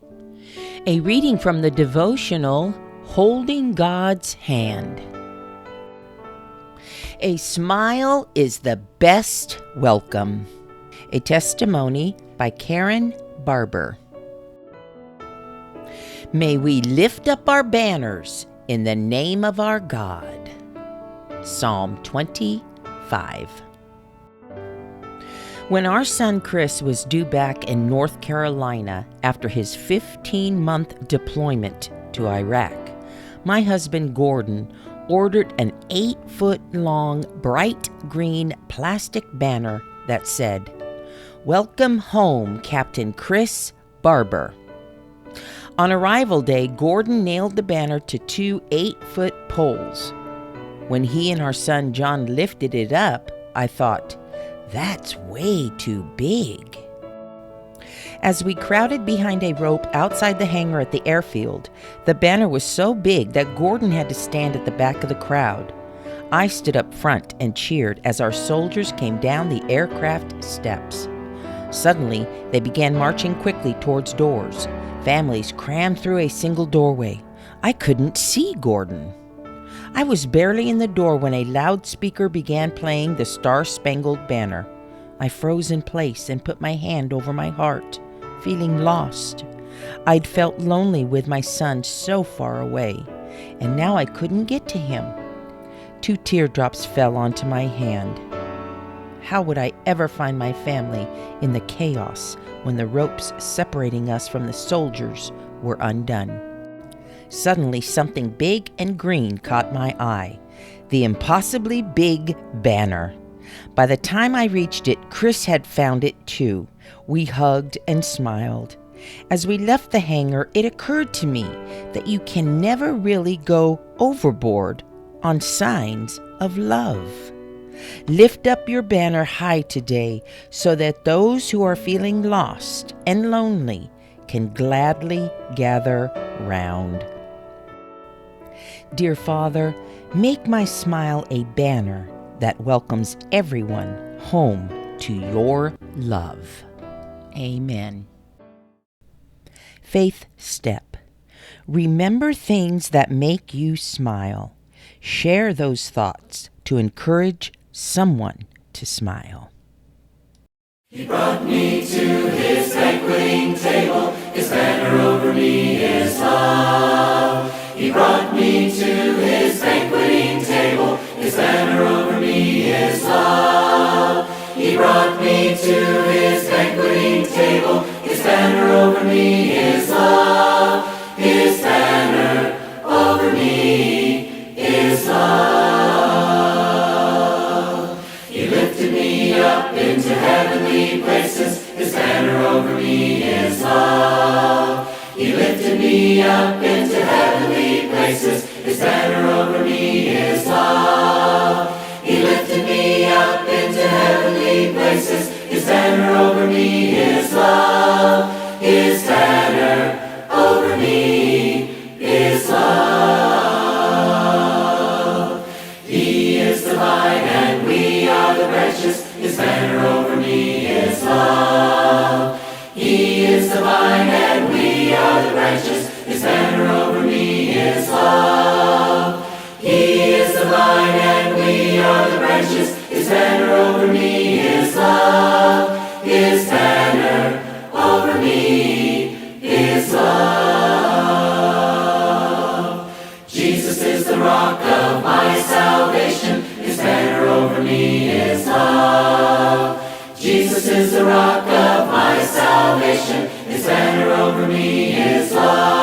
A reading from the devotional Holding God's Hand. A smile is the best welcome. A testimony by Karen Barber. May we lift up our banners in the name of our God. Psalm 25. When our son Chris was due back in North Carolina after his 15-month deployment to Iraq, my husband Gordon ordered an 8-foot-long bright green plastic banner that said, "Welcome home, Captain Chris Barber." On arrival day, Gordon nailed the banner to 2 8-foot poles. When he and our son John lifted it up, I thought, that's way too big. As we crowded behind a rope outside the hangar at the airfield, the banner was so big that Gordon had to stand at the back of the crowd. I stood up front and cheered as our soldiers came down the aircraft steps. Suddenly, they began marching quickly towards doors. Families crammed through a single doorway. I couldn't see Gordon. I was barely in the door when a loudspeaker began playing the Star-Spangled Banner. I froze in place and put my hand over my heart, feeling lost. I'd felt lonely with my son so far away, and now I couldn't get to him. 2 teardrops fell onto my hand. How would I ever find my family in the chaos when the ropes separating us from the soldiers were undone? Suddenly, something big and green caught my eye. The impossibly big banner. By the time I reached it, Chris had found it too. We hugged and smiled. As we left the hangar, it occurred to me that you can never really go overboard on signs of love. Lift up your banner high today so that those who are feeling lost and lonely can gladly gather round. Dear Father, make my smile a banner that welcomes everyone home to your love. Amen. Faith step. Remember things that make you smile. Share those thoughts to encourage someone to smile. He brought me to his banqueting table, his banner over me is love. He brought me to his banqueting table, his banner over me is love. He brought me to his banqueting table, his banner over me is love. His banner over me is love. He lifted me up into heavenly places, his banner over me is love. He lifted me up into heavenly places, his banner over me is love. He lifted me up into heavenly places, his banner over me is love. His banner over me is love. He is the vine and we are the branches, his banner over me is love. He is the vine and we are the branches, his banner over me is love. He is the vine and we are the branches, his banner over me is love. His banner over me is love. Jesus is the rock of my salvation, his banner over me is love. Jesus is the rock of my salvation, his banner over me is love.